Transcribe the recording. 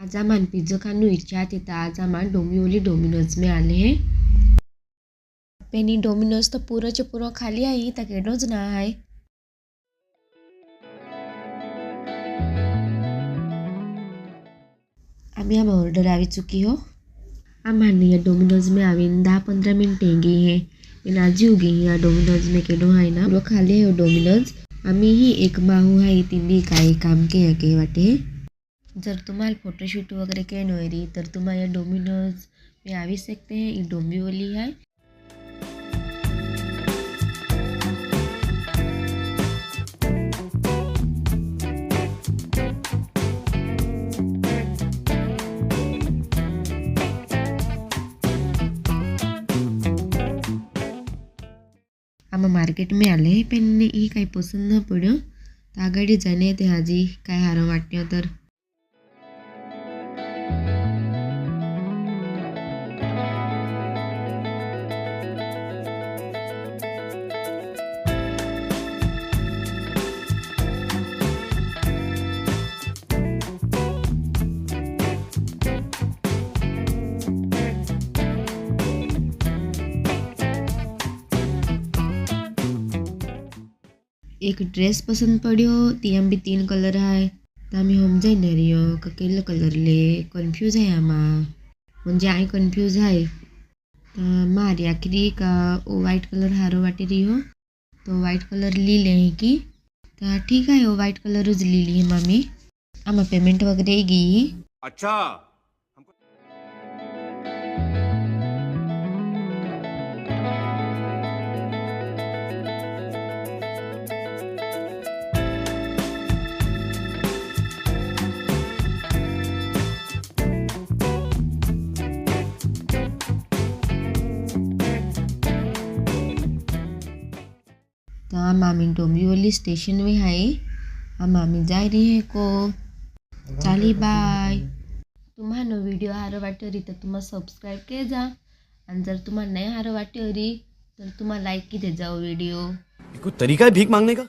आज आम्हाला पिझ्झा खाणू इच्छा थी तो आज आम्हाला डोंबिवली डोमिनोज में आले हैं। पेनी डोमिनोज तो पूरा च पूरा खाली है तक एडोज ना है। आम्ही आम ऑर्डर आवी चुकी हो। आम्हाला या डोमिनोज में आवीन 10-15 मिनट गई है। इन आज हो गई या डोमिनोज में केडो है ना पूरा खाली है डोमिनोज। आम्ही ही एक बाहू है तिंबी काही काम के वाटे। जर तुम्हाला फोटोशूट वगैरह के नोरी तर तुम्हाला डोमिनोज में आवी सकते हैं। ये डोंबिवली है। आम मार्केट में आले पेन ही काही पसंद न पड़ो तो आगाड़ी जाने थे हाजी काय हारो वाटो तर एक ड्रेस पसंद पड़ो ती भी 3 कलर है तो आम्ही हम जाई न रियो का केलो कलर ले कन्फ्यूज है आमा म्हणजे आई कन्फ्यूज है तो मारी आखिरी का वो वाइट कलर हारो वाटी रियो तो वाइट कलर ली ले की तो ठीक है वो वाइट कलर ली ली है मामी आमा पेमेंट वगैरह गई। अच्छा तो हम आमी डोंबिवली स्टेशन में है। हम आमी जा रही है को चाली बाय। तुम्हाला वीडियो हारो वाटरी तर तुम्हाला सब्सक्राइब के जा आणि जर तुम्हाला नहीं हारो वाटरी तर तुम्हाला लाइक की दे जाओ वीडियो। कोई तरीका है भीख मांगने का।